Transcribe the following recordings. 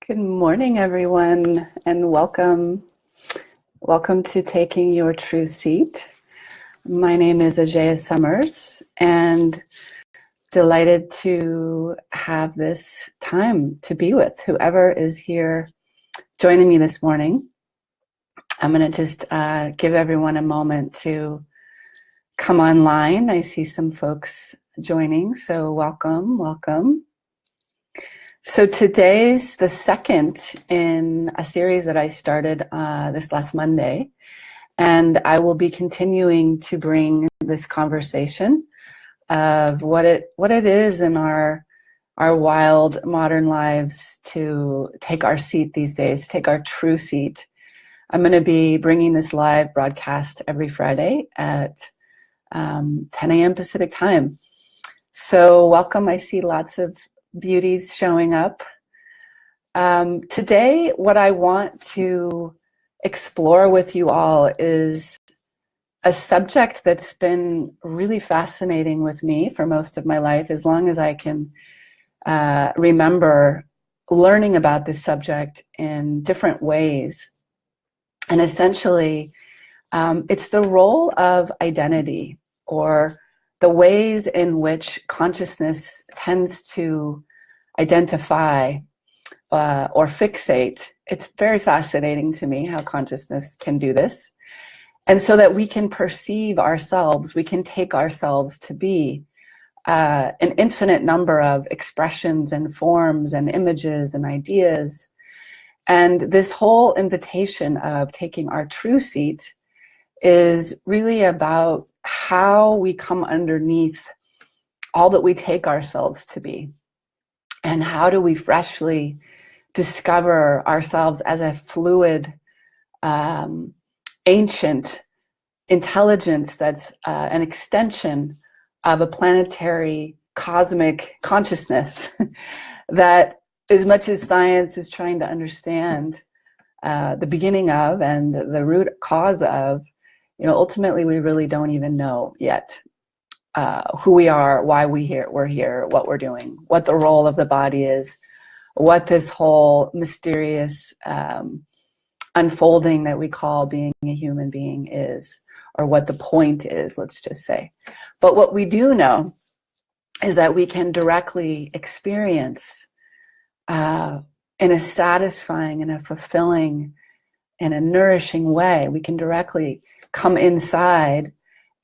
Good morning, everyone, and welcome. Welcome to Taking Your True Seat. My name is Ajaya Summers, and delighted to have this time to be with whoever is here joining me this morning. I'm going to just give everyone a moment to come online. I see some folks joining, so welcome. So today's the second in a series that I started this last Monday, and I will be continuing to bring this conversation of what it is in our wild modern lives to take our seat these days, take our true seat. I'm going to be bringing this live broadcast every Friday at 10 a.m. Pacific time. So welcome. I see lots of beauties showing up. Today, what I want to explore with you all is a subject that's been really fascinating with me for most of my life, as long as I can remember learning about this subject in different ways. And essentially, it's the role of identity, or the ways in which consciousness tends to identify or fixate. It's very fascinating to me how consciousness can do this. And so that we can perceive ourselves, we can take ourselves to be an infinite number of expressions and forms and images and ideas. And this whole invitation of taking our true seat is really about how we come underneath all that we take ourselves to be, and how do we freshly discover ourselves as a fluid, ancient intelligence that's an extension of a planetary cosmic consciousness that, as much as science is trying to understand the beginning of and the root cause of, ultimately we really don't even know yet who we are, why we're here, what we're doing, what the role of the body is, what this whole mysterious unfolding that we call being a human being is, or what the point is, let's just say. But what we do know is that we can directly experience in a satisfying and a fulfilling and a nourishing way, we can directly come inside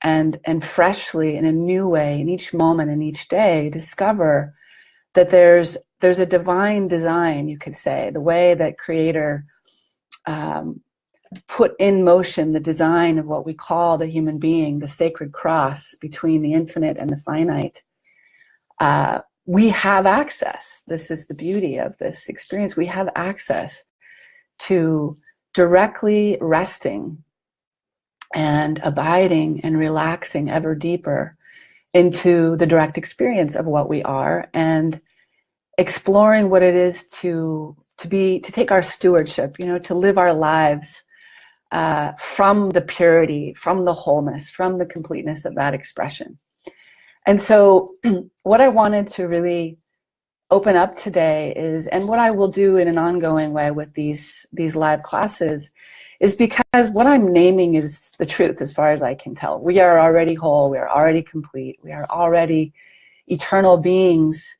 and freshly, in a new way, in each moment, in each day, discover that there's a divine design, you could say, the way that Creator put in motion the design of what we call the human being, the sacred cross between the infinite and the finite. We have access. This is the beauty of this experience. We have access to directly resting and abiding and relaxing ever deeper into the direct experience of what we are, and exploring what it is to take our stewardship, to live our lives from the purity, from the wholeness, from the completeness of that expression. And so what I wanted to really open up today is, and what I will do in an ongoing way with these live classes, is because what I'm naming is the truth as far as I can tell. We are already whole, we are already complete, we are already eternal beings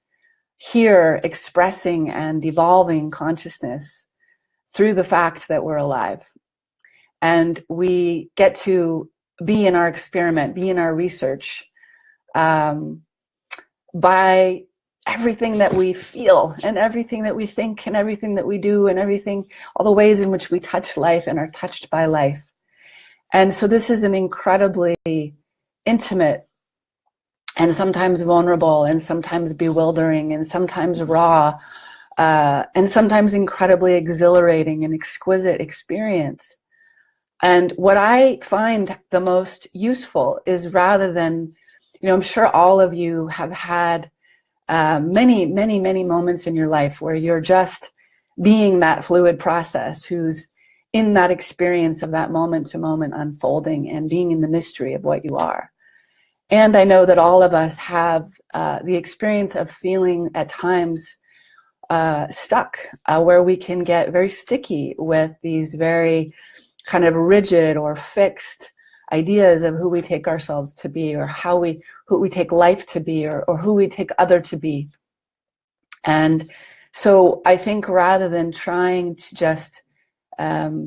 here expressing and evolving consciousness through the fact that we're alive. And we get to be in our experiment, be in our research by everything that we feel and everything that we think and everything that we do and everything, all the ways in which we touch life and are touched by life. And so this is an incredibly intimate and sometimes vulnerable and sometimes bewildering and sometimes raw and sometimes incredibly exhilarating and exquisite experience. And what I find the most useful is, rather than, I'm sure all of you have had many moments in your life where you're just being that fluid process who's in that experience of that moment to moment unfolding and being in the mystery of what you are. And I know that all of us have the experience of feeling at times stuck, where we can get very sticky with these very kind of rigid or fixed ideas of who we take ourselves to be, or who we take life to be, or who we take other to be. And so I think rather than trying to just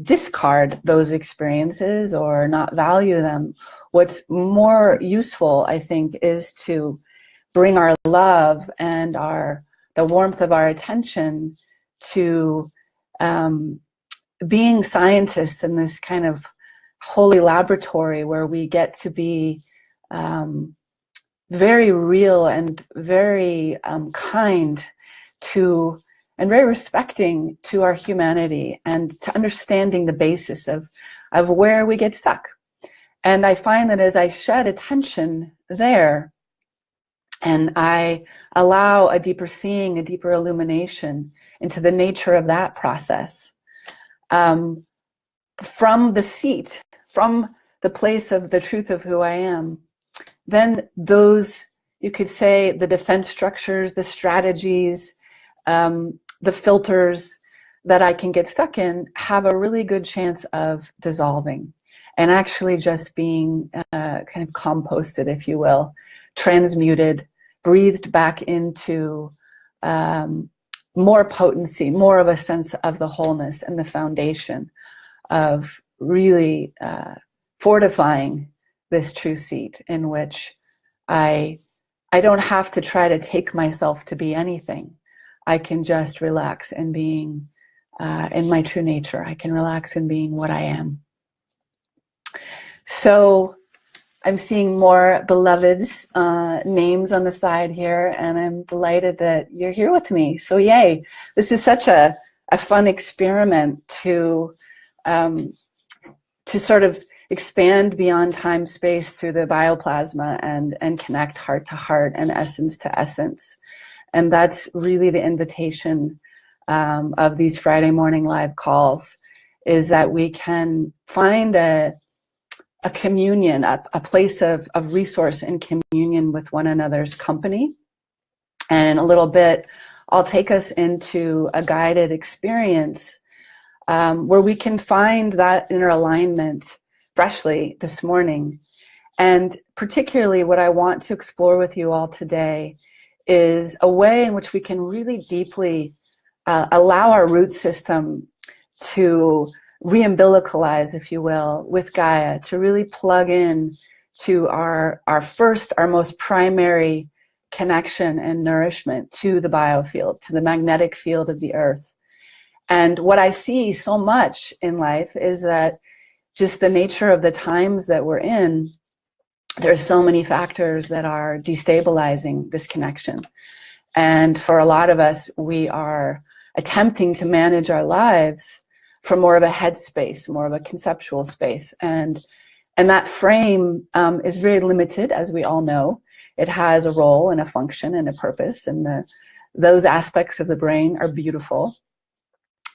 discard those experiences or not value them, what's more useful, I think, is to bring our love and the warmth of our attention to being scientists in this kind of holy laboratory where we get to be very real and very kind to, and very respecting to our humanity, and to understanding the basis of where we get stuck. And I find that as I shed attention there, and I allow a deeper seeing, a deeper illumination into the nature of that process, from the seat, from the place of the truth of who I am, then those, you could say, the defense structures, the strategies, the filters that I can get stuck in have a really good chance of dissolving and actually just being kind of composted, if you will, transmuted, breathed back into more potency, more of a sense of the wholeness and the foundation of really fortifying this true seat in which I don't have to try to take myself to be anything. I can just relax in being in my true nature. I can relax in being what I am. So I'm seeing more beloveds' names on the side here, and I'm delighted that you're here with me. So yay, this is such a fun experiment to sort of expand beyond time, space through the bioplasma and connect heart to heart and essence to essence. And that's really the invitation of these Friday morning live calls, is that we can find a communion, a place of resource and communion with one another's company. And in a little bit, I'll take us into a guided experience where we can find that inner alignment freshly this morning. And particularly what I want to explore with you all today is a way in which we can really deeply allow our root system to re-umbilicalize, if you will, with Gaia, to really plug in to our most primary connection and nourishment to the biofield, to the magnetic field of the earth. And what I see so much in life is that just the nature of the times that we're in, there's so many factors that are destabilizing this connection. And for a lot of us, we are attempting to manage our lives from more of a head space, more of a conceptual space. And that frame is very limited, as we all know. It has a role and a function and a purpose, and those aspects of the brain are beautiful.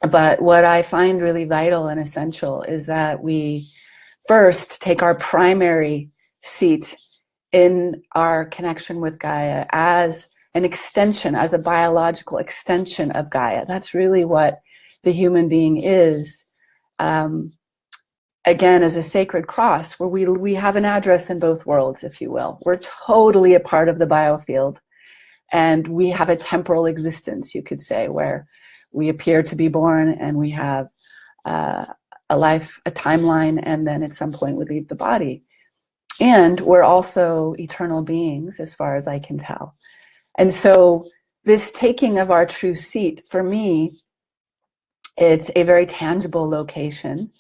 But what I find really vital and essential is that we first take our primary seat in our connection with Gaia as an extension, as a biological extension of Gaia. That's really what the human being is. Again, as a sacred cross, where we have an address in both worlds, if you will. We're totally a part of the biofield, and we have a temporal existence, you could say, where we appear to be born and we have a life, a timeline, and then at some point we leave the body. And we're also eternal beings, as far as I can tell. And so this taking of our true seat, for me, it's a very tangible location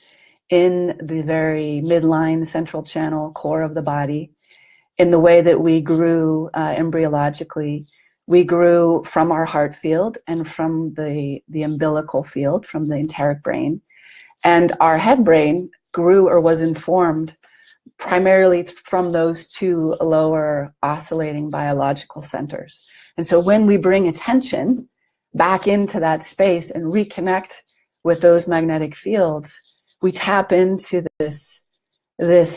in the very midline central channel core of the body, in the way that we grew embryologically. We grew from our heart field and from the umbilical field, from the enteric brain. And our head brain grew or was informed primarily from those two lower oscillating biological centers. And so when we bring attention back into that space and reconnect with those magnetic fields, we tap into this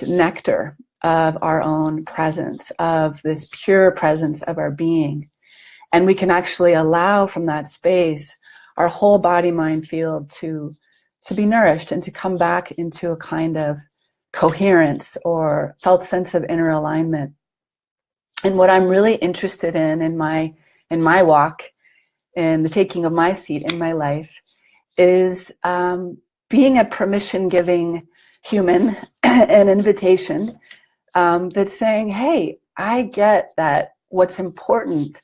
nectar of our own presence, of this pure presence of our being. And we can actually allow from that space our whole body-mind field to be nourished and to come back into a kind of coherence or felt sense of inner alignment. And what I'm really interested in my walk, in the taking of my seat in my life, is being a permission-giving human, an invitation that's saying, hey, I get that what's important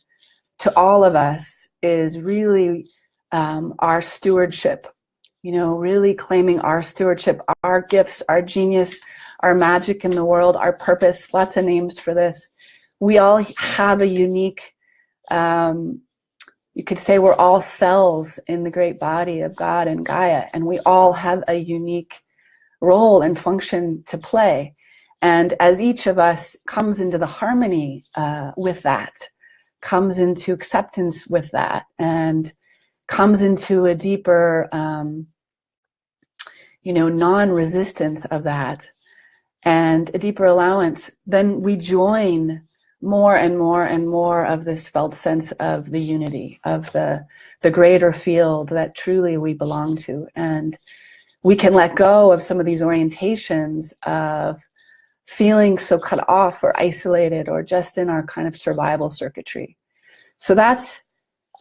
to all of us is really our stewardship, really claiming our stewardship, our gifts, our genius, our magic in the world, our purpose, lots of names for this. We all have a unique, you could say we're all cells in the great body of God and Gaia, and we all have a unique role and function to play. And as each of us comes into the harmony with that, comes into acceptance with that, and comes into a deeper, non-resistance of that, and a deeper allowance, then we join more and more and more of this felt sense of the unity, of the greater field that truly we belong to. And we can let go of some of these orientations of feeling so cut off or isolated or just in our kind of survival circuitry. So that's,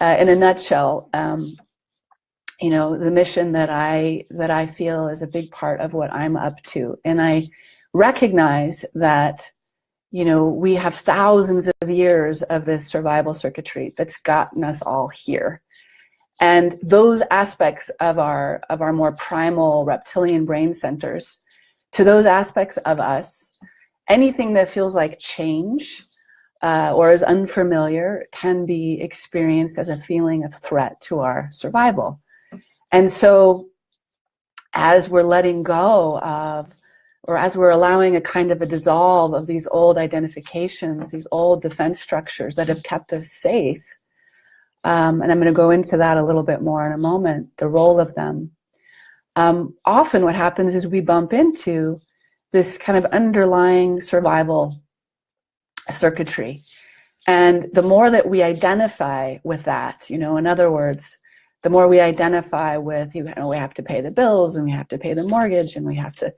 in a nutshell, the mission that I feel is a big part of what I'm up to. And I recognize that, we have thousands of years of this survival circuitry that's gotten us all here. And those aspects of our more primal reptilian brain centers, to those aspects of us, anything that feels like change or is unfamiliar can be experienced as a feeling of threat to our survival. And so as we're letting go of, or as we're allowing a kind of a dissolve of these old identifications, these old defense structures that have kept us safe, and I'm going to go into that a little bit more in a moment, the role of them. Often what happens is we bump into this kind of underlying survival circuitry. And the more that we identify with that, in other words, the more we identify with, we have to pay the bills, and we have to pay the mortgage, and we have to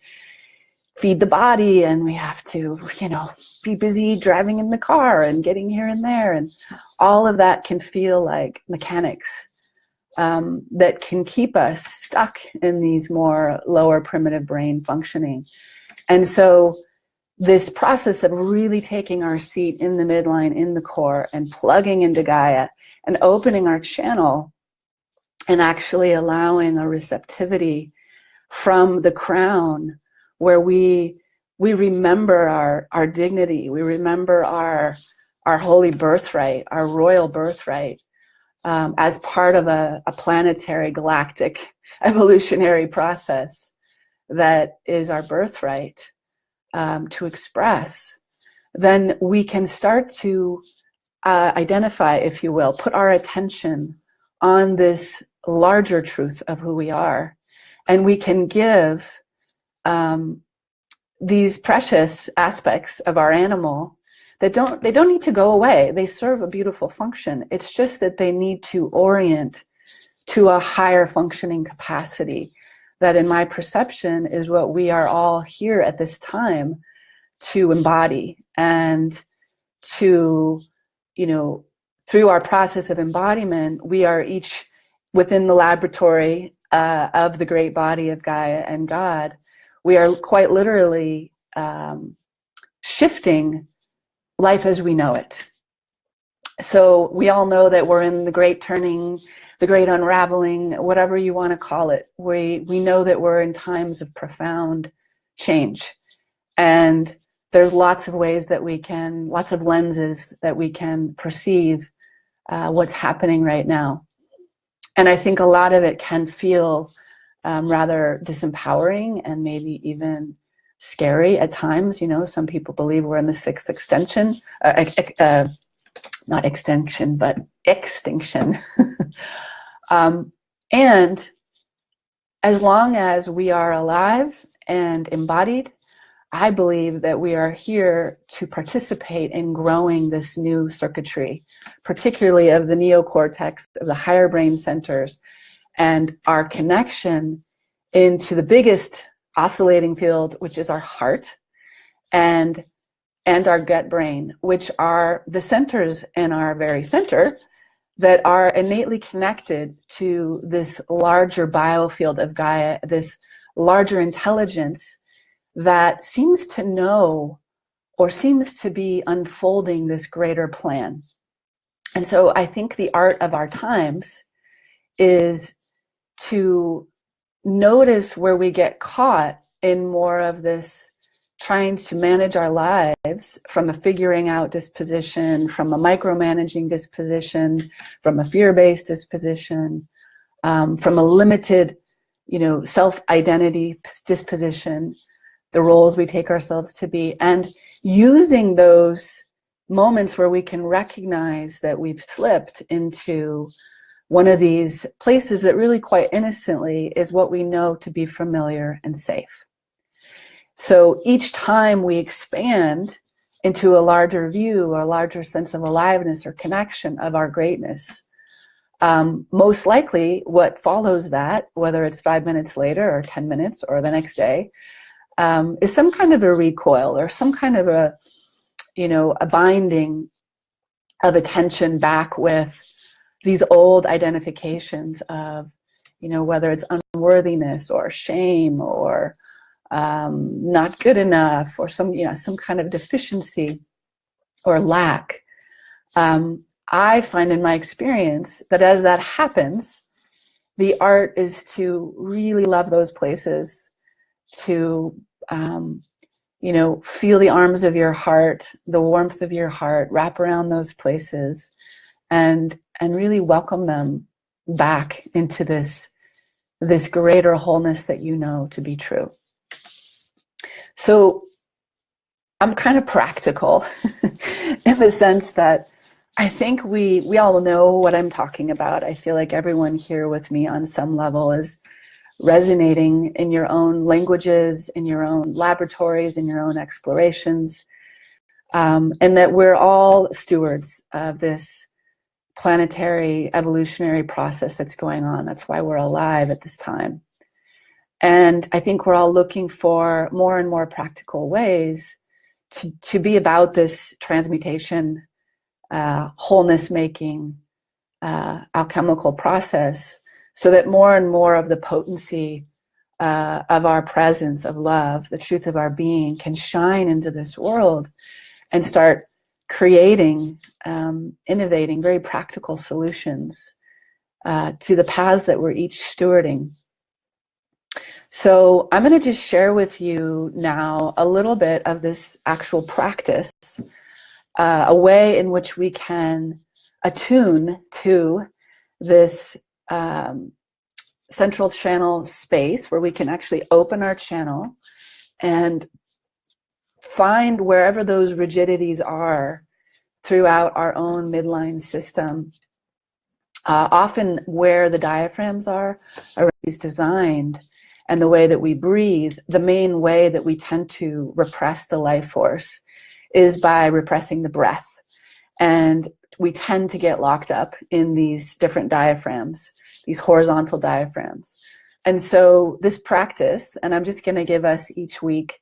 feed the body, and we have to, be busy driving in the car and getting here and there. And all of that can feel like mechanics that can keep us stuck in these more lower primitive brain functioning. And so this process of really taking our seat in the midline, in the core, and plugging into Gaia and opening our channel and actually allowing a receptivity from the crown, where we remember our dignity, we remember our holy birthright, our royal birthright, as part of a planetary galactic evolutionary process that is our birthright to express, then we can start to identify, if you will, put our attention on this larger truth of who we are. And we can give these precious aspects of our animal that they don't need to go away. They serve a beautiful function. It's just that they need to orient to a higher functioning capacity that, in my perception, is what we are all here at this time to embody, and to, through our process of embodiment, we are each within the laboratory of the great body of Gaia and God. We are quite literally shifting life as we know it. So we all know that we're in the great turning, the great unraveling, whatever you want to call it. We know that we're in times of profound change. And there's lots of ways that lots of lenses that we can perceive what's happening right now. And I think a lot of it can feel rather disempowering and maybe even scary at times. Some people believe we're in the sixth extension, not extinction, but extinction. And as long as we are alive and embodied, I believe that we are here to participate in growing this new circuitry, particularly of the neocortex, of the higher brain centers, and our connection into the biggest oscillating field, which is our heart, and our gut brain, which are the centers in our very center that are innately connected to this larger biofield of Gaia, this larger intelligence that seems to know or seems to be unfolding this greater plan. And so I think the art of our times is to notice where we get caught in more of this trying to manage our lives from a figuring out disposition, from a micromanaging disposition, from a fear-based disposition, from a limited, self-identity disposition, the roles we take ourselves to be, and using those moments where we can recognize that we've slipped into one of these places that really quite innocently is what we know to be familiar and safe. So each time we expand into a larger view or a larger sense of aliveness or connection of our greatness, most likely what follows that, whether it's 5 minutes later or 10 minutes or the next day, is some kind of a recoil or some kind of a binding of attention back with these old identifications of, whether it's unworthiness or shame or not good enough or some kind of deficiency or lack. I find in my experience that as that happens, the art is to really love those places, to feel the arms of your heart, the warmth of your heart, wrap around those places, and really welcome them back into this greater wholeness that you know to be true. So I'm kind of practical in the sense that I think we all know what I'm talking about. I feel like everyone here with me on some level is resonating in your own languages, in your own laboratories, in your own explorations, and that we're all stewards of this planetary evolutionary process that's going on. That's why we're alive at this time. And I think we're all looking for more and more practical ways to be about this transmutation, wholeness making, alchemical process, so that more and more of the potency of our presence of love, the truth of our being, can shine into this world and start creating, innovating very practical solutions to the paths that we're each stewarding. So I'm going to just share with you now a little bit of this actual practice, a way in which we can attune to this central channel space where we can actually open our channel and find wherever those rigidities are throughout our own midline system. Often where the diaphragms are already designed, and the way that we breathe, the main way that we tend to repress the life force is by repressing the breath. And we tend to get locked up in these different diaphragms, these horizontal diaphragms. And so this practice, and I'm just going to give us each week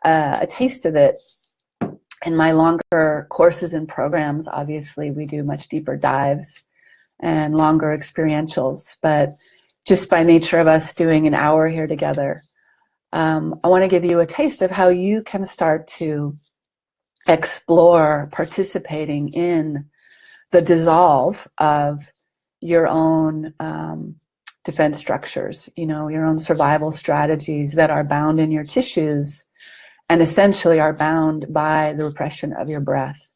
a taste of it. In my longer courses and programs, obviously, we do much deeper dives and longer experientials. But just by nature of us doing an hour here together, I want to give you a taste of how you can start to explore participating in the dissolve of your own defense structures, your own survival strategies that are bound in your tissues and essentially are bound by the repression of your breath.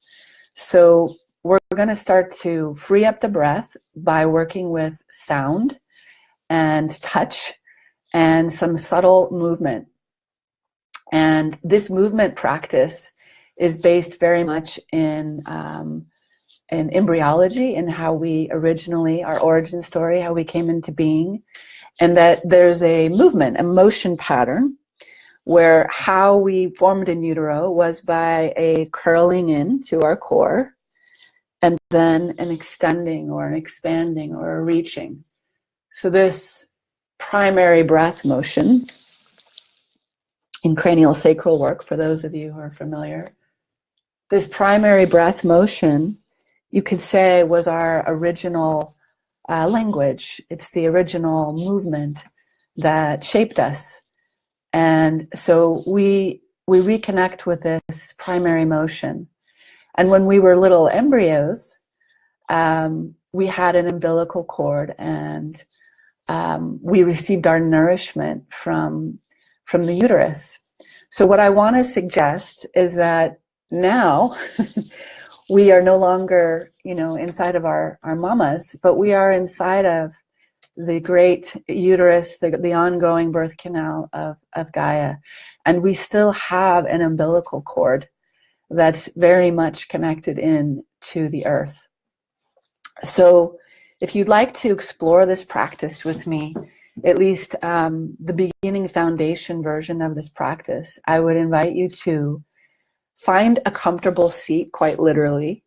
So we're going to start to free up the breath by working with sound and touch and some subtle movement. And this movement practice is based very much in embryology and how we originally, our origin story, how we came into being, and that there's a movement, a motion pattern, where how we formed in utero was by a curling in to our core, and then an extending or an expanding or a reaching. So this primary breath motion in cranial sacral work, for those of you who are familiar, this primary breath motion, you could say, was our original language. It's the original movement that shaped us. And so we reconnect with this primary motion. And when we were little embryos, we had an umbilical cord, and we received our nourishment from the uterus. So what I want to suggest is that now we are no longer, inside of our mamas, but we are inside of the great uterus, the ongoing birth canal of Gaia. And we still have an umbilical cord that's very much connected in to the earth. So if you'd like to explore this practice with me, at least the beginning foundation version of this practice, I would invite you to find a comfortable seat, quite literally,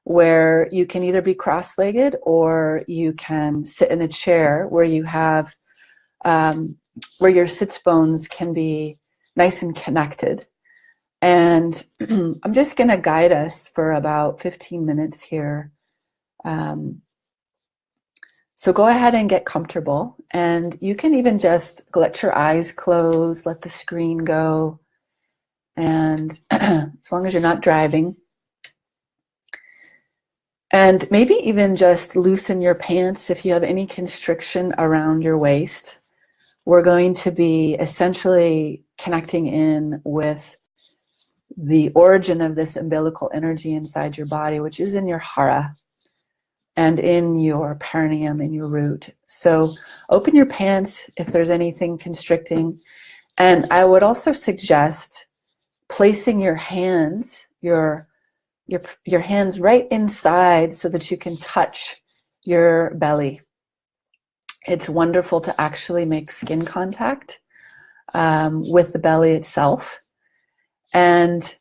where you can either be cross-legged or you can sit in a chair where you have, where your sits bones can be nice and connected. And I'm just going to guide us for about 15 minutes here. So go ahead and get comfortable, and you can even just let your eyes close, let the screen go, and as long as you're not driving. And maybe even just loosen your pants if you have any constriction around your waist. We're going to be essentially connecting in with the origin of this umbilical energy inside your body, which is in your hara and in your perineum, in your root. So open your pants if there's anything constricting. And I would also suggest placing your hands, your hands right inside so that you can touch your belly. It's wonderful to actually make skin contact with the belly itself. And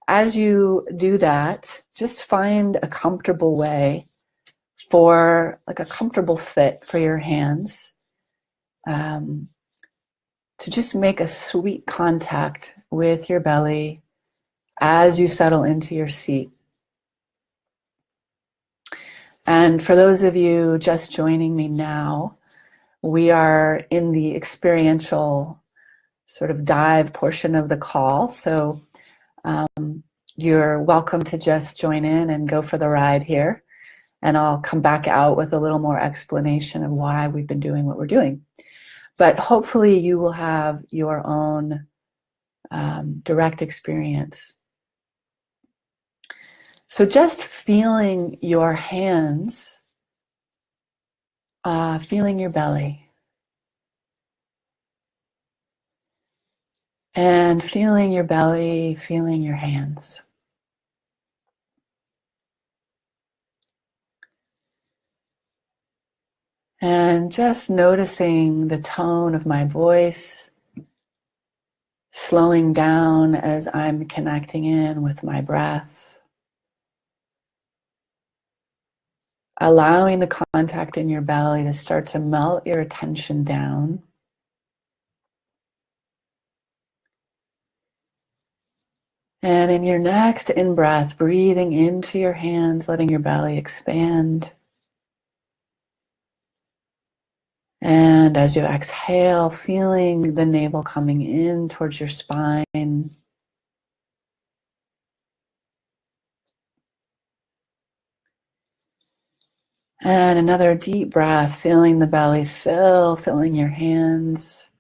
as you do that, just find a comfortable way for, like a comfortable fit for your hands, to just make a sweet contact with your belly as you settle into your seat. And for those of you just joining me now, we are in the experiential sort of dive portion of the call. So you're welcome to just join in and go for the ride here. And I'll come back out with a little more explanation of why we've been doing what we're doing. But hopefully you will have your own direct experience. So just feeling your hands, feeling your belly, and feeling your belly, feeling your hands. And just noticing the tone of my voice, slowing down as I'm connecting in with my breath. Allowing the contact in your belly to start to melt your attention down. And in your next in-breath, breathing into your hands, letting your belly expand. And as you exhale, feeling the navel coming in towards your spine. And another deep breath, feeling the belly fill, filling your hands,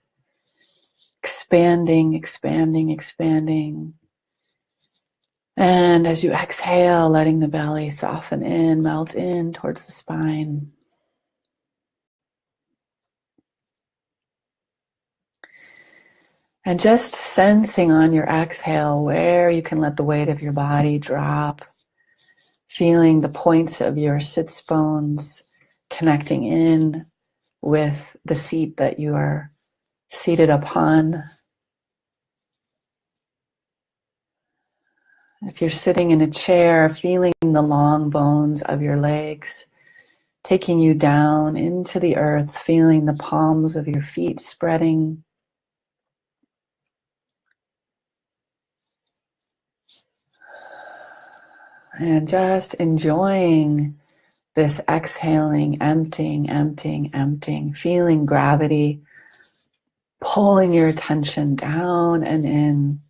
expanding, expanding, expanding. And as you exhale, letting the belly soften in, melt in towards the spine. And just sensing on your exhale where you can let the weight of your body drop. Feeling the points of your sits bones connecting in with the seat that you are seated upon. If you're sitting in a chair, feeling the long bones of your legs taking you down into the earth, feeling the palms of your feet spreading. And just enjoying this exhaling, emptying, emptying, emptying, feeling gravity pulling your attention down and in.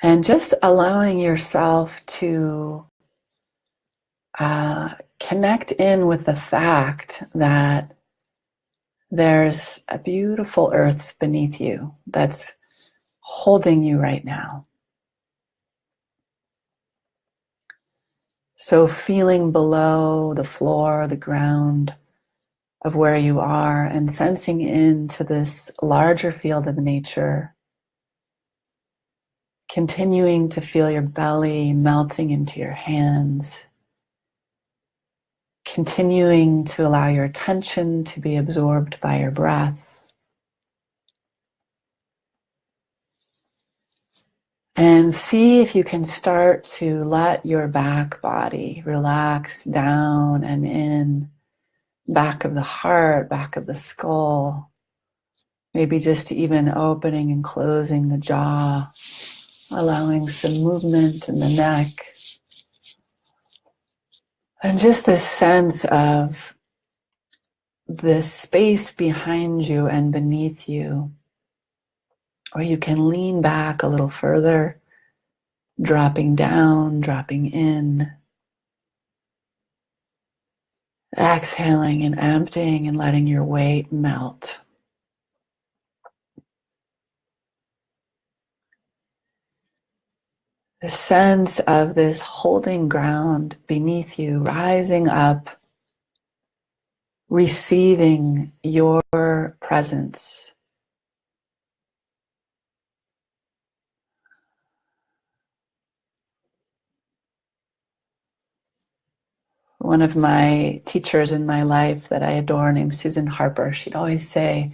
And just allowing yourself to connect in with the fact that there's a beautiful earth beneath you that's holding you right now. So feeling below the floor, the ground of where you are, and sensing into this larger field of nature, continuing to feel your belly melting into your hands, continuing to allow your attention to be absorbed by your breath. And see if you can start to let your back body relax down and in, back of the heart, back of the skull, maybe just even opening and closing the jaw, allowing some movement in the neck. And just this sense of this space behind you and beneath you, or you can lean back a little further, dropping down, dropping in, exhaling and emptying and letting your weight melt. The sense of this holding ground beneath you, rising up, receiving your presence. One of my teachers in my life that I adore, named Susan Harper, she'd always say,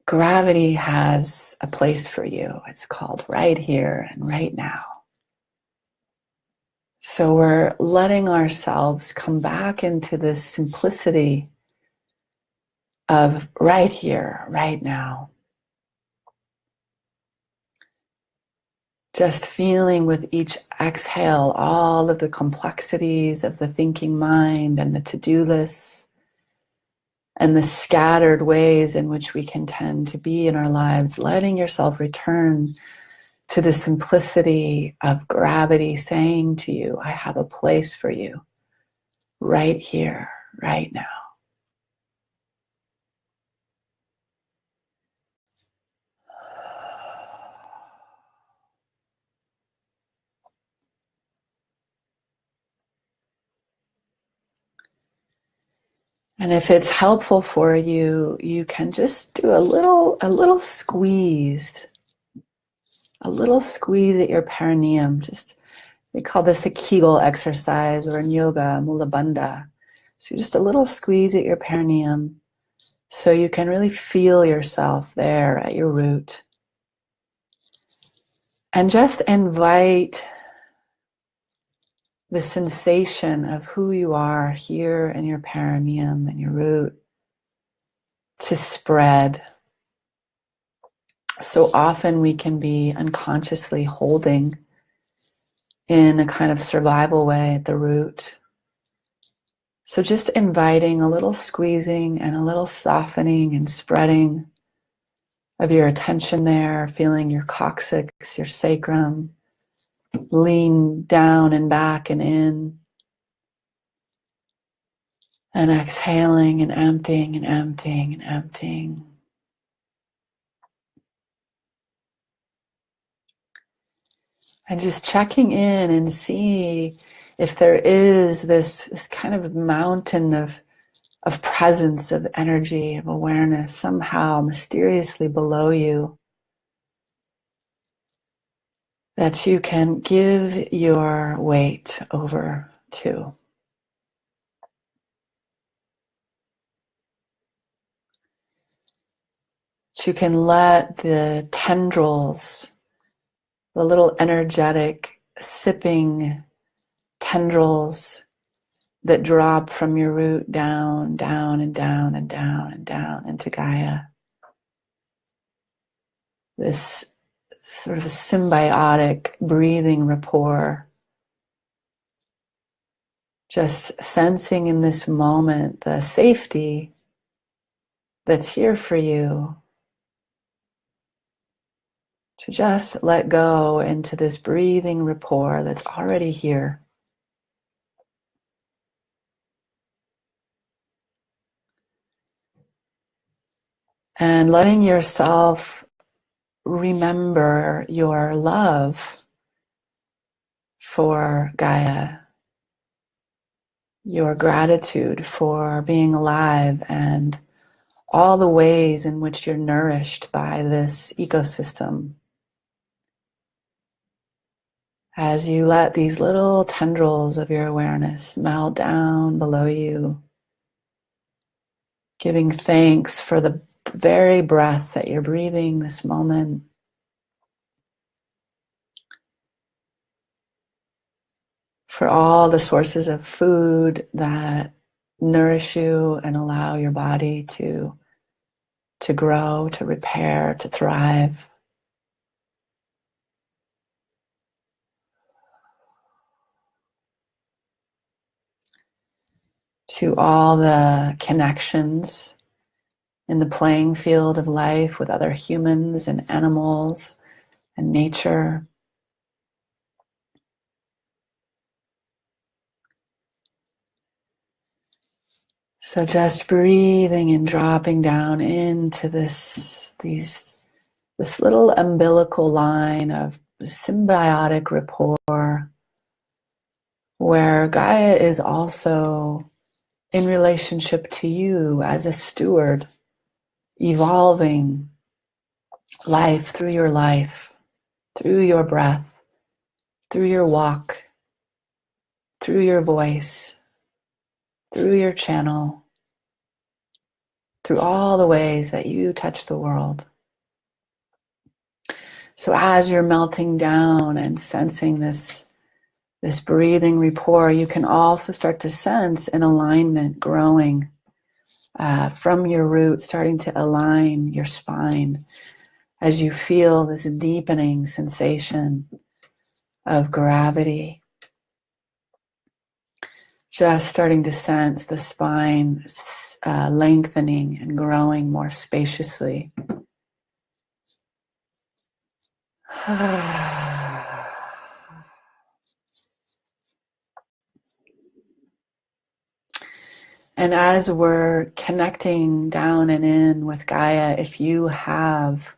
gravity has a place for you. It's called right here and right now. So we're letting ourselves come back into this simplicity of right here, right now. Just feeling with each exhale all of the complexities of the thinking mind and the to-do lists and the scattered ways in which we can tend to be in our lives, letting yourself return to the simplicity of gravity saying to you, I have a place for you right here, right now. And if it's helpful for you, you can just do a little squeeze at your perineum. They call this a Kegel exercise, or in yoga, mula bandha. So just a little squeeze at your perineum so you can really feel yourself there at your root. And just invite the sensation of who you are here in your perineum and your root to spread. So often we can be unconsciously holding in a kind of survival way at the root. So just inviting a little squeezing and a little softening and spreading of your attention there, feeling your coccyx, your sacrum, lean down and back and in, and exhaling and emptying and emptying and emptying. And just checking in and see if there is this kind of mountain of presence, of energy, of awareness, somehow mysteriously below you, that you can give your weight over to. But you can let the tendrils, the little energetic sipping tendrils that drop from your root down, down, and down, and down, and down into Gaia. This sort of symbiotic breathing rapport. Just sensing in this moment the safety that's here for you to just let go into this breathing rapport that's already here. And letting yourself remember your love for Gaia, your gratitude for being alive, and all the ways in which you're nourished by this ecosystem. As you let these little tendrils of your awareness melt down below you, giving thanks for the very breath that you're breathing this moment. For all the sources of food that nourish you and allow your body to grow, to repair, to thrive. To all the connections in the playing field of life with other humans and animals and nature. So just breathing and dropping down into this little umbilical line of symbiotic rapport where Gaia is also in relationship to you as a steward, evolving life, through your breath, through your walk, through your voice, through your channel, through all the ways that you touch the world. So as you're melting down and sensing this breathing rapport, you can also start to sense an alignment growing from your root, starting to align your spine as you feel this deepening sensation of gravity. Just starting to sense the spine lengthening and growing more spaciously. And as we're connecting down and in with Gaia, if you have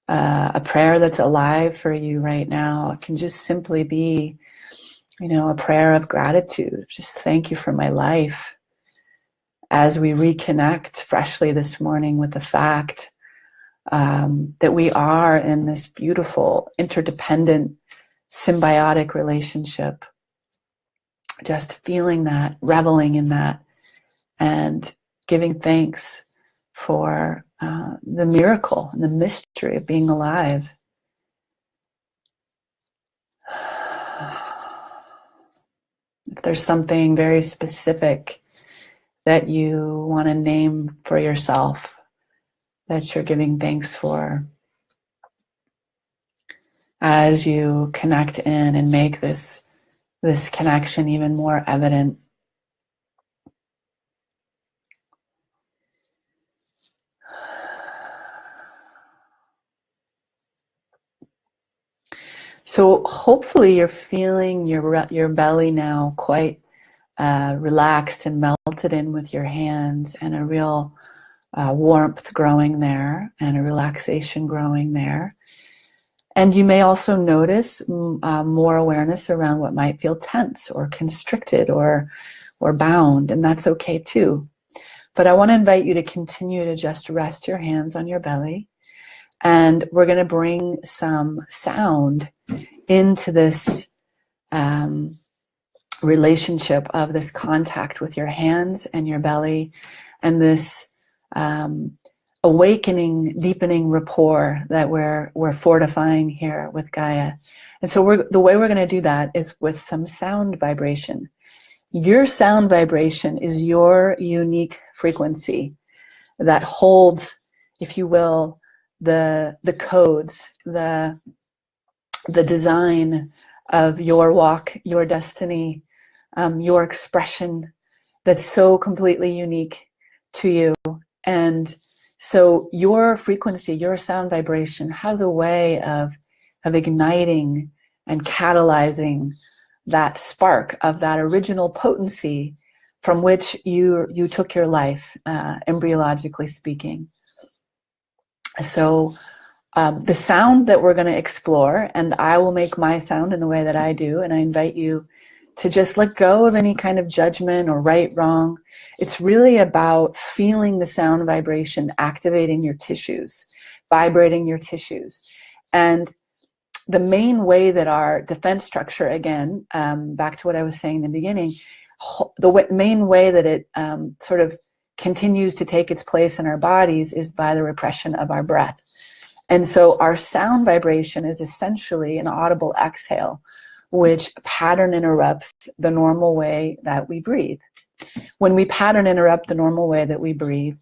a prayer that's alive for you right now, it can just simply be, a prayer of gratitude. Just thank you for my life. As we reconnect freshly this morning with the fact that we are in this beautiful, interdependent, symbiotic relationship, just feeling that, reveling in that, and giving thanks for the miracle and the mystery of being alive. If there's something very specific that you want to name for yourself that you're giving thanks for, as you connect in and make this connection even more evident. So hopefully you're feeling your belly now quite relaxed and melted in with your hands, and a real warmth growing there and a relaxation growing there. And you may also notice more awareness around what might feel tense or constricted or bound, and that's okay too. But I want to invite you to continue to just rest your hands on your belly, and we're going to bring some sound into this relationship of this contact with your hands and your belly, and this awakening, deepening rapport that we're fortifying here with Gaia. And so the way we're going to do that is with some sound vibration. Your sound vibration is your unique frequency that holds, if you will, the codes, the design of your walk, your destiny, your expression that's so completely unique to you. And so your frequency, your sound vibration has a way of igniting and catalyzing that spark of that original potency from which you took your life, embryologically speaking. So the sound that we're going to explore, and I will make my sound in the way that I do, and I invite you to just let go of any kind of judgment or right, wrong. It's really about feeling the sound vibration, activating your tissues, vibrating your tissues. And the main way that our defense structure, again, back to what I was saying in the beginning, the main way that it sort of continues to take its place in our bodies is by the repression of our breath. And so our sound vibration is essentially an audible exhale, which pattern interrupts the normal way that we breathe. When we pattern interrupt the normal way that we breathe,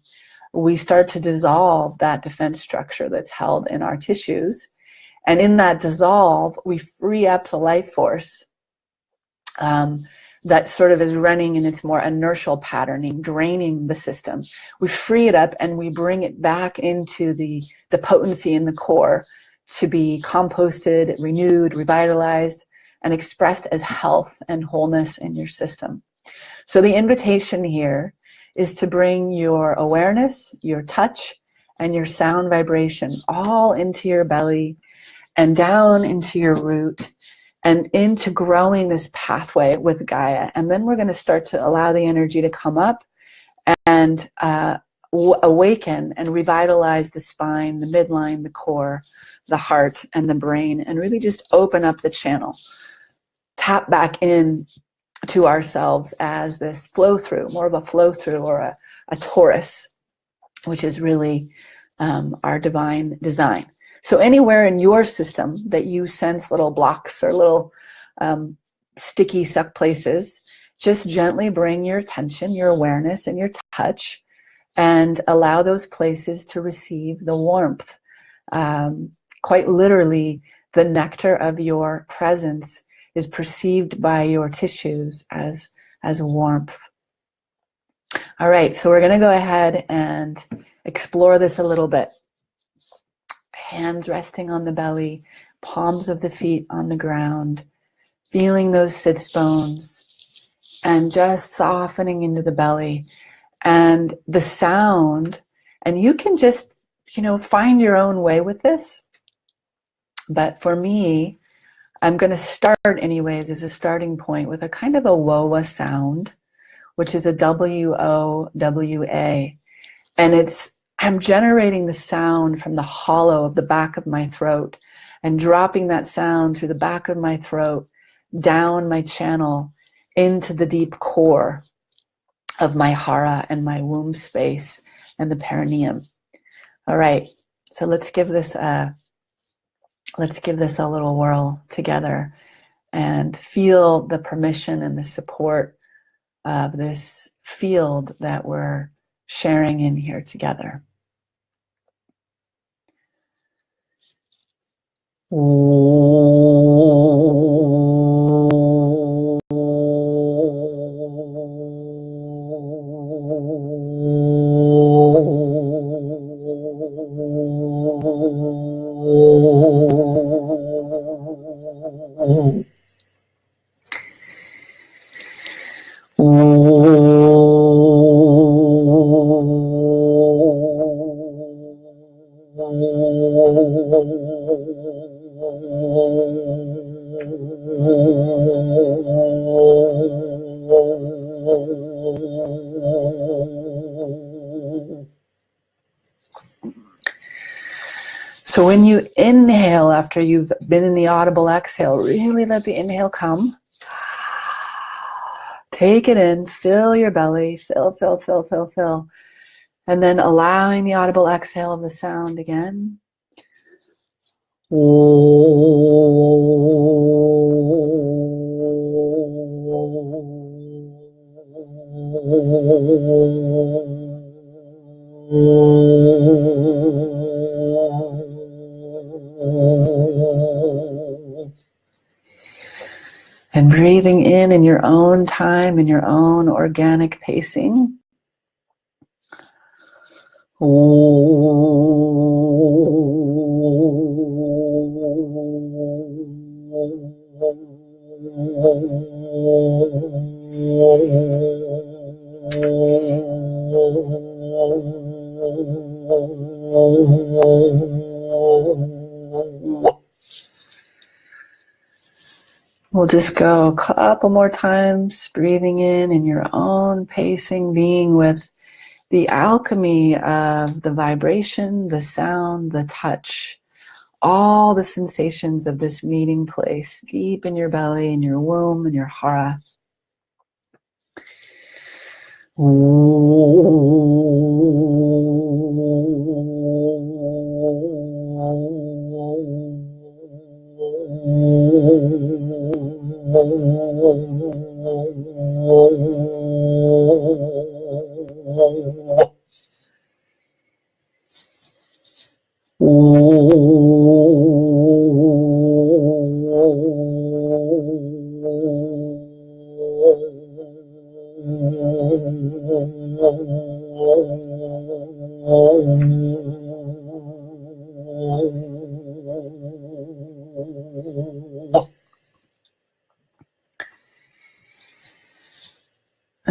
we start to dissolve that defense structure that's held in our tissues. And in that dissolve, we free up the life force that sort of is running in its more inertial patterning, draining the system. We free it up and we bring it back into the potency in the core to be composted, renewed, revitalized, and expressed as health and wholeness in your system. So the invitation here is to bring your awareness, your touch, and your sound vibration all into your belly and down into your root and into growing this pathway with Gaia. And then we're going to start to allow the energy to come up and awaken and revitalize the spine, the midline, the core, the heart, and the brain, and really just open up the channel. Tap back in to ourselves as this flow through, more of a flow through or a torus, which is really our divine design. So anywhere in your system that you sense little blocks or little sticky, stuck places, just gently bring your attention, your awareness, and your touch, and allow those places to receive the warmth. Quite literally, the nectar of your presence is perceived by your tissues as warmth. All right, so we're going to go ahead and explore this a little bit. Hands resting on the belly, palms of the feet on the ground, feeling those sits bones, and just softening into the belly. And the sound, and you can just, find your own way with this. But for me, I'm going to start anyways as a starting point with a kind of a wowa sound, which is a W-O-W-A. And I'm generating the sound from the hollow of the back of my throat and dropping that sound through the back of my throat, down my channel, into the deep core of my hara and my womb space and the perineum. All right, so let's give this a little whirl together and feel the permission and the support of this field that we're sharing in here together. So when you inhale after you've been in the audible exhale, really let the inhale come. Take it in, fill your belly, fill. And then allowing the audible exhale of the sound again. And breathing in your own time, in your own organic pacing. We'll just go a couple more times, breathing in your own pacing, being with the alchemy of the vibration, the sound, the touch, all the sensations of this meeting place, deep in your belly, in your womb, in your hara.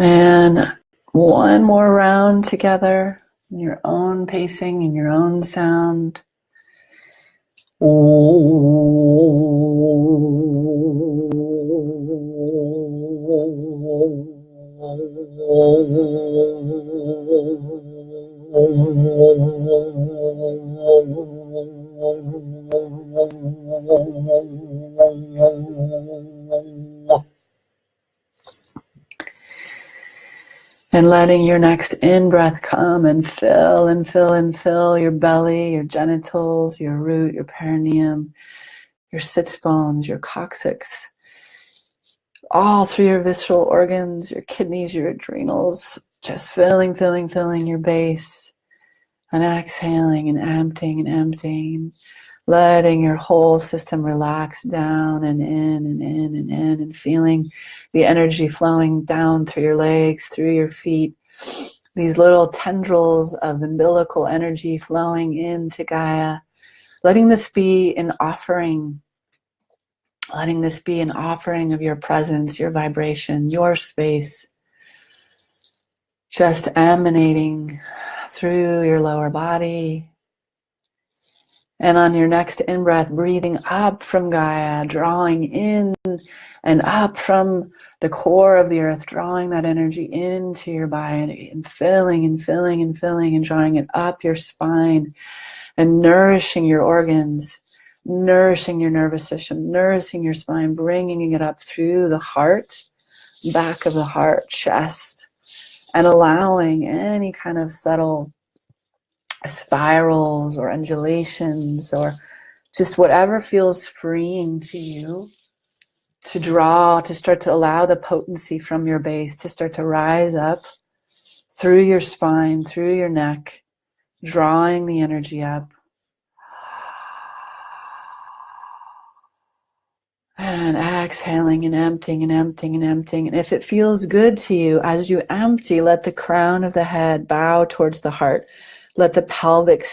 And one more round together in your own pacing, in your own sound. And letting your next in-breath come and fill and fill and fill your belly, your genitals, your root, your perineum, your sits bones, your coccyx, all through your visceral organs, your kidneys, your adrenals, just filling, filling, filling your base, and exhaling and emptying, letting your whole system relax down and in and in and in, and feeling the energy flowing down through your legs, through your feet, these little tendrils of umbilical energy flowing into Gaia, letting this be an offering. Letting this be an offering of your presence, your vibration, your space, just emanating through your lower body. And on your next in-breath, breathing up from Gaia, drawing in and up from the core of the earth, drawing that energy into your body and filling and filling and filling and drawing it up your spine and nourishing your organs, nourishing your nervous system, nourishing your spine, bringing it up through the heart, back of the heart, chest, and allowing any kind of subtle spirals or undulations or just whatever feels freeing to you to draw, to start to allow the potency from your base to start to rise up through your spine, through your neck, drawing the energy up. And exhaling and emptying and emptying and emptying. And if it feels good to you, as you empty, let the crown of the head bow towards the heart. Let the pelvic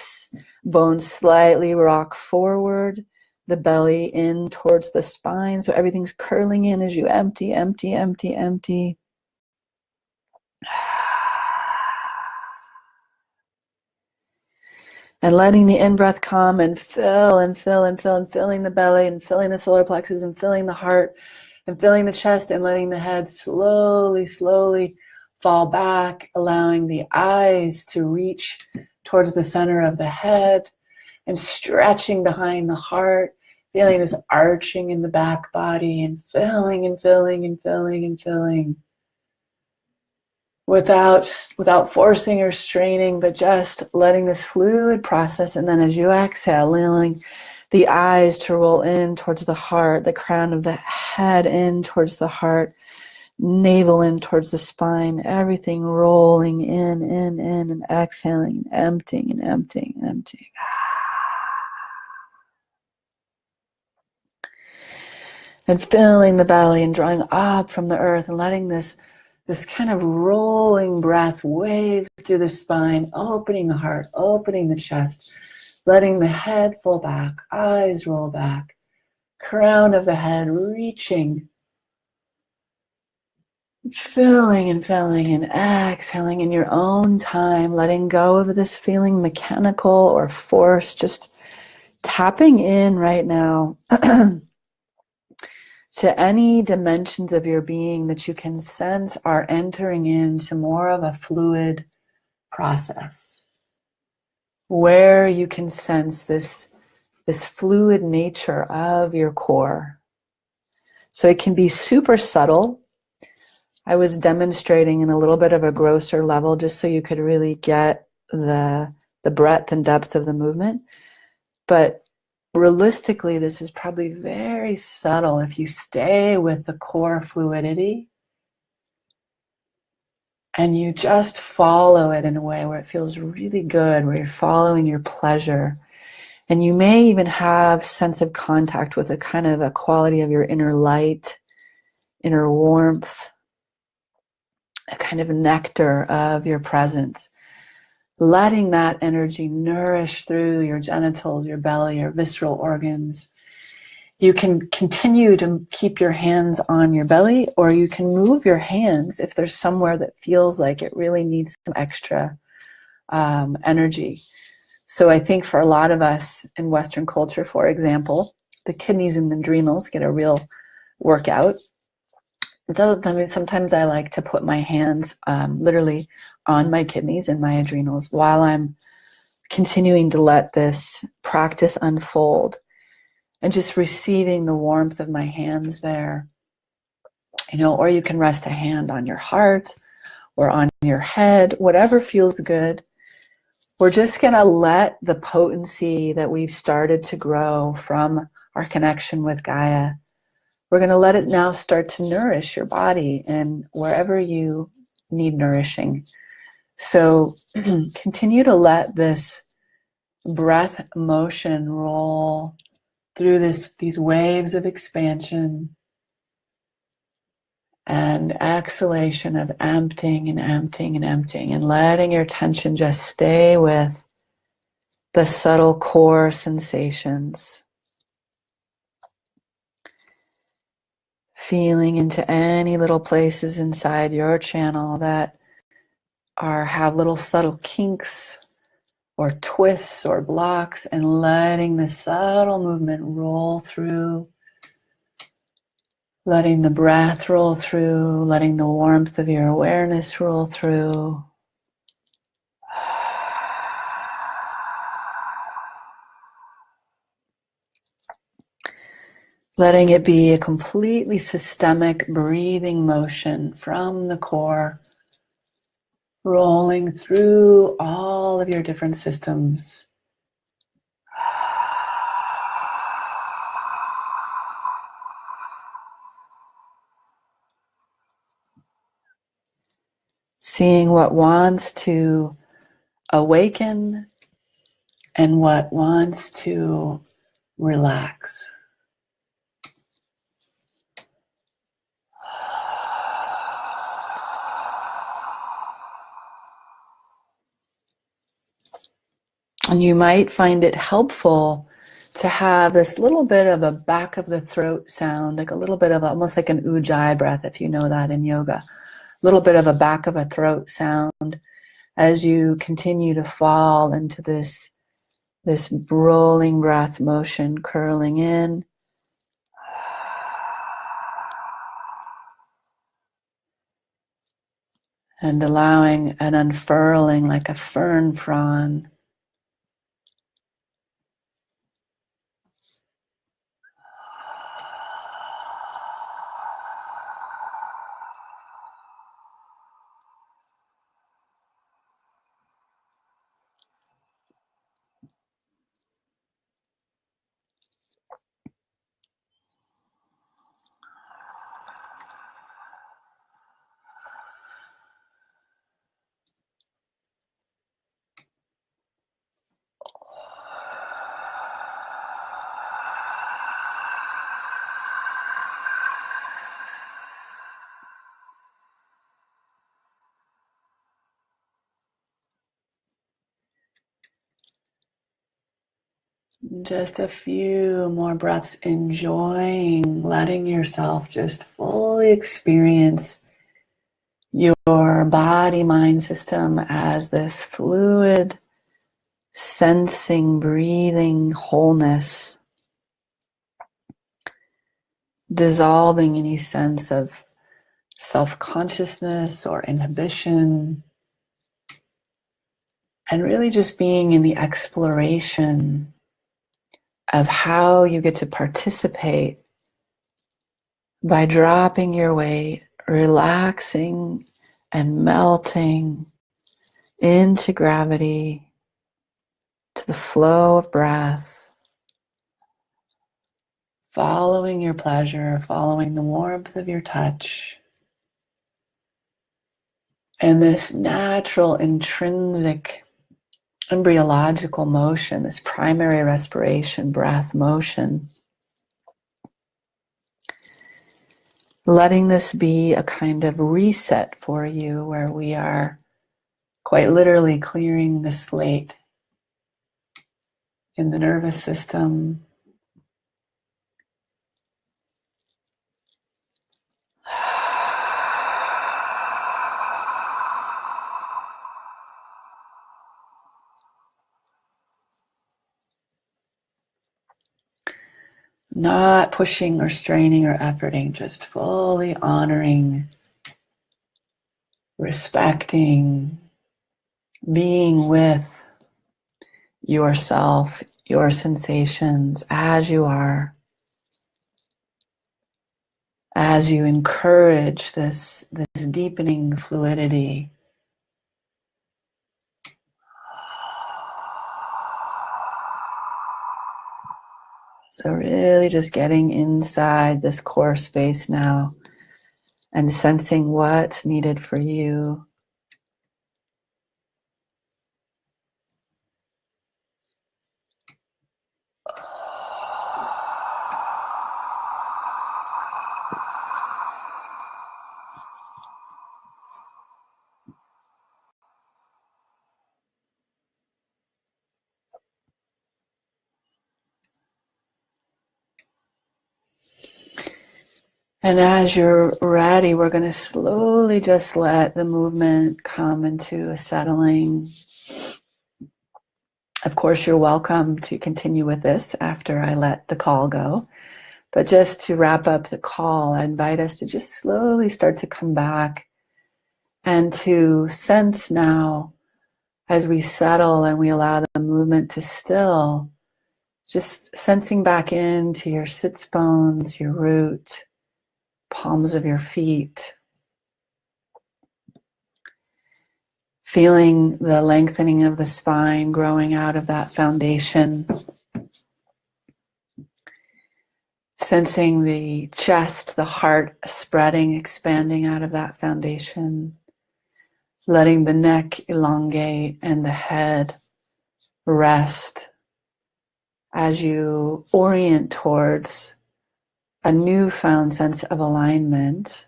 bone slightly rock forward, the belly in towards the spine. So everything's curling in as you empty, empty, empty, empty. And letting the in-breath come and fill and fill and fill and filling the belly and filling the solar plexus and filling the heart and filling the chest and letting the head slowly, slowly fall back, allowing the eyes to reach towards the center of the head and stretching behind the heart, feeling this arching in the back body and filling and filling and filling and filling. without forcing or straining, but just letting this fluid process. And then as you exhale, allowing the eyes to roll in towards the heart, the crown of the head in towards the heart, navel in towards the spine, everything rolling in, and exhaling, and emptying, and emptying, and emptying. And filling the belly and drawing up from the earth and letting this kind of rolling breath wave through the spine, opening the heart, opening the chest, letting the head fall back, eyes roll back, crown of the head reaching, filling and exhaling in your own time, letting go of this feeling mechanical or forced, just tapping in right now to any dimensions of your being that you can sense are entering into more of a fluid process, where you can sense this fluid nature of your core. So it can be super subtle. I was demonstrating in a little bit of a grosser level just so you could really get the breadth and depth of the movement. But realistically, this is probably very subtle if you stay with the core fluidity and you just follow it in a way where it feels really good, where you're following your pleasure. And you may even have sense of contact with a kind of a quality of your inner light, inner warmth, a kind of nectar of your presence. Letting that energy nourish through your genitals, your belly, your visceral organs. You can continue to keep your hands on your belly, or you can move your hands if there's somewhere that feels like it really needs some extra energy. So I think for a lot of us in Western culture, for example, the kidneys and the adrenals get a real workout. I mean, sometimes I like to put my hands literally on my kidneys and my adrenals while I'm continuing to let this practice unfold and just receiving the warmth of my hands there. You know, or you can rest a hand on your heart or on your head, whatever feels good. We're just going to let the potency that we've started to grow from our connection with Gaia, we're going to let it now start to nourish your body and wherever you need nourishing. So continue to let this breath motion roll through these waves of expansion and exhalation of emptying and emptying and emptying, and letting your attention just stay with the subtle core sensations. Feeling into any little places inside your channel that have little subtle kinks or twists or blocks, and letting the subtle movement roll through, letting the breath roll through, letting the warmth of your awareness roll through. Letting it be a completely systemic breathing motion from the core, rolling through all of your different systems. Seeing what wants to awaken and what wants to relax. And you might find it helpful to have this little bit of a back of the throat sound, like a little bit of almost like an ujjayi breath, if you know that in yoga. A little bit of a back of a throat sound as you continue to fall into this rolling breath motion, curling in. And allowing an unfurling like a fern frond. Just a few more breaths, enjoying, letting yourself just fully experience your body-mind system as this fluid, sensing, breathing wholeness, dissolving any sense of self-consciousness or inhibition, and really just being in the exploration of how you get to participate by dropping your weight, relaxing and melting into gravity, to the flow of breath, following your pleasure, following the warmth of your touch, and this natural, intrinsic, embryological motion, this primary respiration, breath motion. Letting this be a kind of reset for you where we are quite literally clearing the slate in the nervous system. Not pushing or straining or efforting, just fully honoring, respecting, being with yourself, your sensations as you are, as you encourage this deepening fluidity. So really just getting inside this core space now and sensing what's needed for you. And as you're ready, we're going to slowly just let the movement come into a settling. Of course, you're welcome to continue with this after I let the call go. But just to wrap up the call, I invite us to just slowly start to come back and to sense now as we settle and we allow the movement to still, just sensing back into your sits bones, your root, palms of your feet, feeling the lengthening of the spine growing out of that foundation, sensing the chest, the heart spreading, expanding out of that foundation, letting the neck elongate and the head rest as you orient towards a newfound sense of alignment.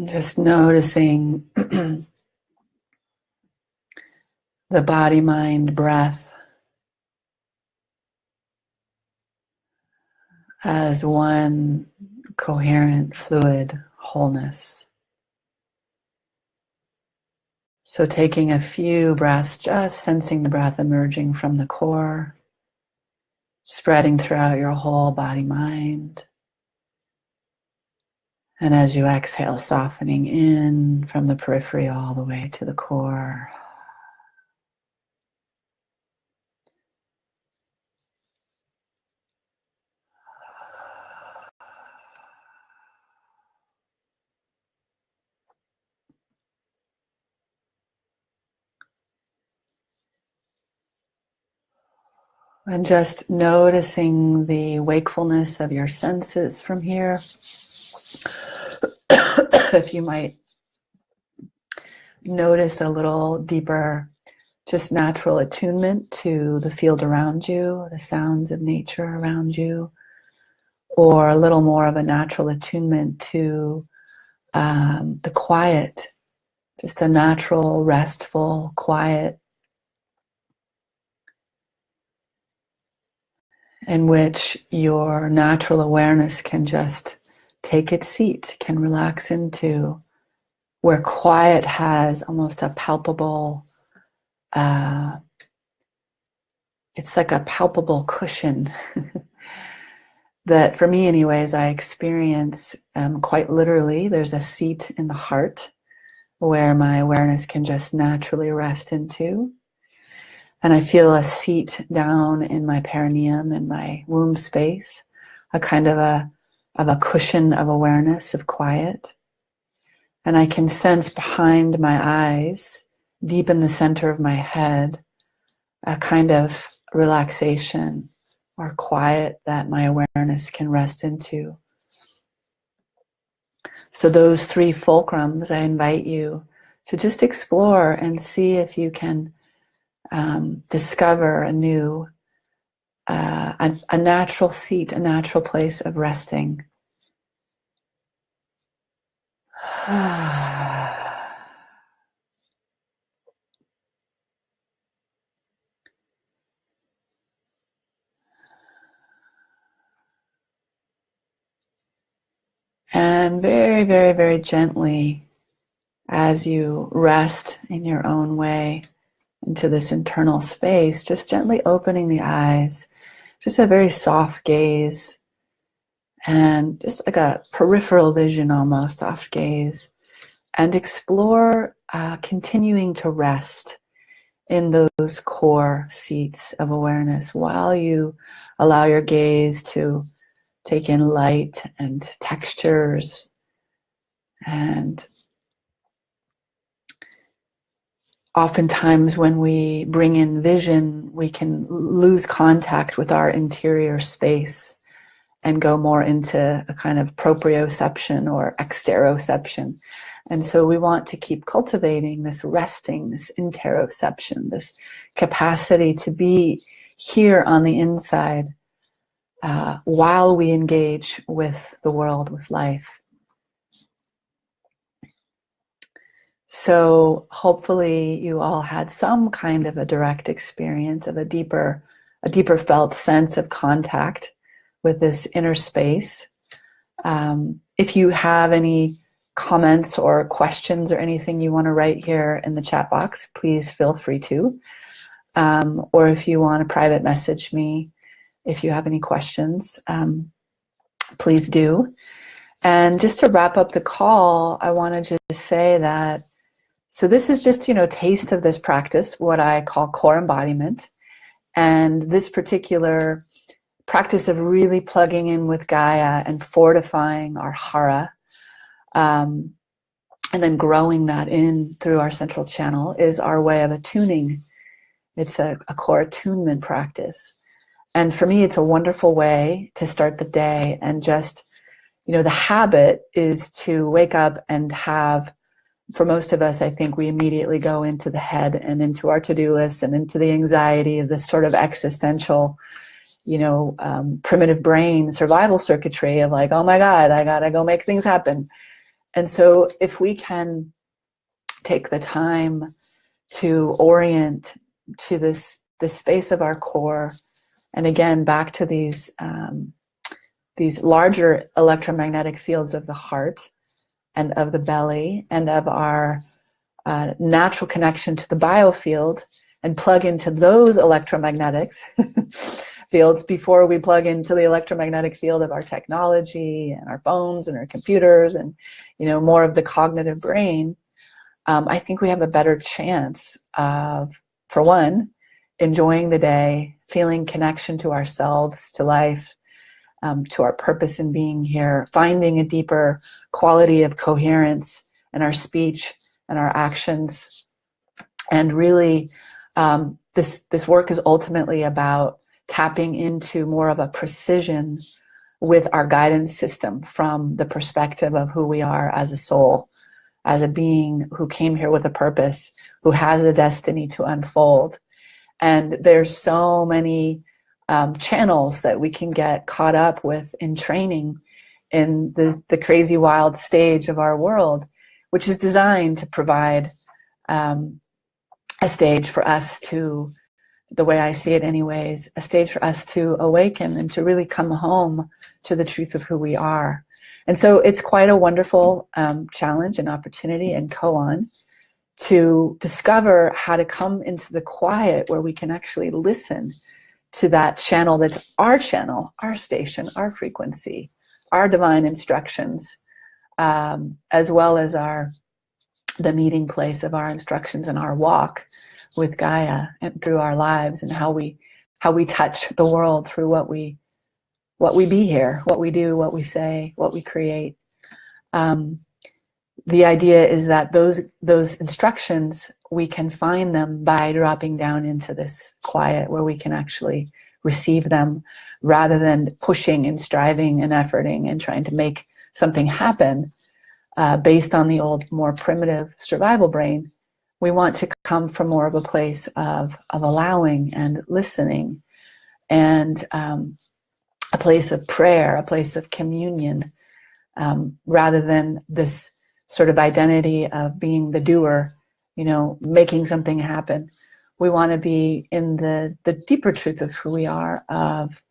Just noticing the body, mind, breath as one coherent, fluid wholeness. So taking a few breaths, just sensing the breath emerging from the core, spreading throughout your whole body, mind. And as you exhale, softening in from the periphery all the way to the core. And just noticing the wakefulness of your senses from here. If you might notice a little deeper, just natural attunement to the field around you, the sounds of nature around you, or a little more of a natural attunement to the quiet, just a natural, restful, quiet, in which your natural awareness can just take its seat, can relax into, where quiet has almost a palpable, it's like a palpable cushion that, for me anyways, I experience quite literally. There's a seat in the heart where my awareness can just naturally rest into. And I feel a seat down in my perineum, in my womb space, a kind of a cushion of awareness, of quiet. And I can sense behind my eyes, deep in the center of my head, a kind of relaxation or quiet that my awareness can rest into. So those three fulcrums, I invite you to just explore and see if you can discover a new, a natural seat, a natural place of resting. And very, very, very gently, as you rest in your own way into this internal space, just gently opening the eyes, just a very soft gaze, and just like a peripheral vision almost, soft gaze, and explore continuing to rest in those core seats of awareness while you allow your gaze to take in light and textures. And oftentimes when we bring in vision, we can lose contact with our interior space and go more into a kind of proprioception or exteroception. And so we want to keep cultivating this resting, this interoception, this capacity to be here on the inside while we engage with the world, with life. So hopefully you all had some kind of a direct experience of a deeper felt sense of contact with this inner space. If you have any comments or questions or anything you want to write here in the chat box, please feel free to. Or if you want to private message me, if you have any questions, please do. And just to wrap up the call, I want to just say that, so this is just, taste of this practice, what I call core embodiment. And this particular practice of really plugging in with Gaia and fortifying our hara, and then growing that in through our central channel is our way of attuning. It's a core attunement practice. And for me, it's a wonderful way to start the day. And just, the habit is to wake up and have, for most of us, I think we immediately go into the head and into our to-do list and into the anxiety of this sort of existential, primitive brain survival circuitry of like, oh my God, I gotta go make things happen. And so if we can take the time to orient to this space of our core, and again, back to these larger electromagnetic fields of the heart and of the belly and of our natural connection to the biofield, and plug into those electromagnetics fields before we plug into the electromagnetic field of our technology and our phones and our computers and, more of the cognitive brain, I think we have a better chance of, for one, enjoying the day, feeling connection to ourselves, to life, to our purpose in being here, finding a deeper quality of coherence in our speech and our actions. And really, this work is ultimately about tapping into more of a precision with our guidance system from the perspective of who we are as a soul, as a being who came here with a purpose, who has a destiny to unfold. And there's so many channels that we can get caught up with in training in the crazy wild stage of our world, which is designed to provide a stage for us to, the way I see it anyways, a stage for us to awaken and to really come home to the truth of who we are. And so it's quite a wonderful challenge and opportunity and koan to discover how to come into the quiet where we can actually listen to that channel that's our channel, our station, our frequency, our divine instructions, as well as the meeting place of our instructions and our walk with Gaia and through our lives, and how we touch the world through what we be here, what we do, what we say, what we create. The idea is that those instructions, we can find them by dropping down into this quiet where we can actually receive them, rather than pushing and striving and efforting and trying to make something happen based on the old, more primitive survival brain. We want to come from more of a place of allowing and listening, and a place of prayer, a place of communion, rather than this sort of identity of being the doer, making something happen. We want to be in the deeper truth of who we are, of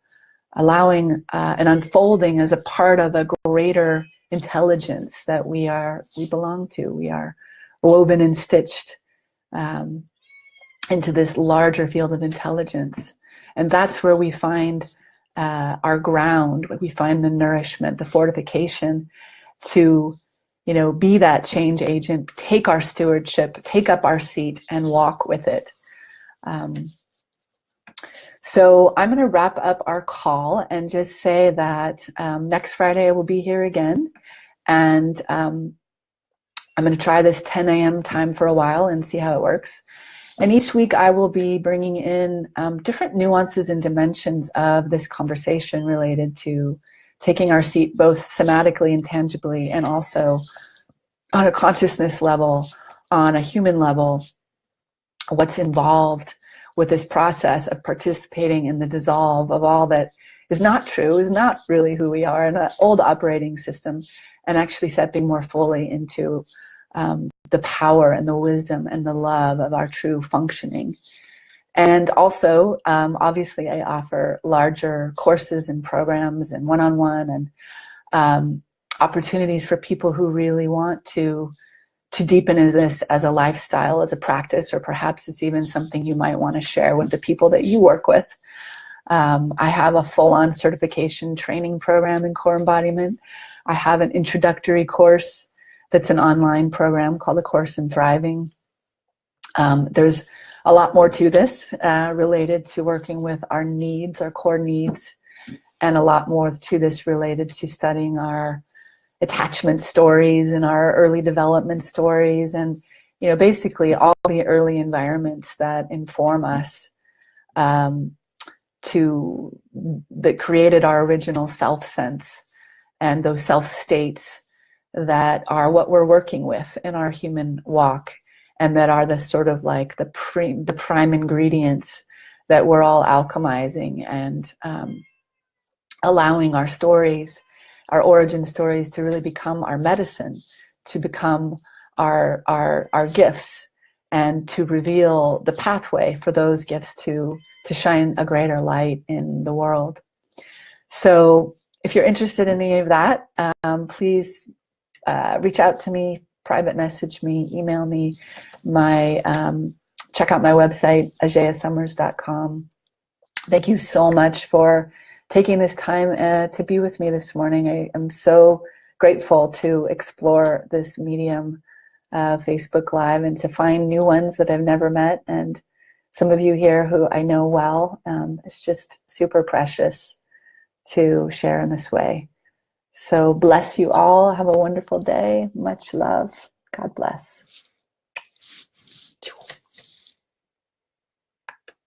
allowing and unfolding as a part of a greater intelligence that we belong to. We are woven and stitched into this larger field of intelligence. And that's where we find our ground, where we find the nourishment, the fortification to, be that change agent, take our stewardship, take up our seat and walk with it. So I'm going to wrap up our call and just say that next Friday I will be here again. And I'm going to try this 10 a.m. time for a while and see how it works. And each week I will be bringing in different nuances and dimensions of this conversation related to taking our seat, both somatically and tangibly, and also on a consciousness level, on a human level, what's involved with this process of participating in the dissolve of all that is not true, is not really who we are in an old operating system, and actually stepping more fully into the power and the wisdom and the love of our true functioning. And also, obviously, I offer larger courses and programs and one-on-one and opportunities for people who really want to deepen in this as a lifestyle, as a practice, or perhaps it's even something you might want to share with the people that you work with. I have a full-on certification training program in core embodiment. I have an introductory course that's an online program called A Course in Thriving. There's a lot more to this related to working with our needs, our core needs, and a lot more to this related to studying our attachment stories and our early development stories, and basically all the early environments that inform us that created our original self sense, and those self states that are what we're working with in our human walk, and that are the sort of like the prime ingredients that we're all alchemizing and allowing our stories, our origin stories, to really become our medicine, to become our gifts, and to reveal the pathway for those gifts to shine a greater light in the world. So if you're interested in any of that, please reach out to me, private message me, email me. Check out my website, ajeasummers.com. Thank you so much for taking this time to be with me this morning. I am so grateful to explore this medium, Facebook Live, and to find new ones that I've never met, and some of you here who I know well. It's just super precious to share in this way. So bless you all. Have a wonderful day. Much love. God bless.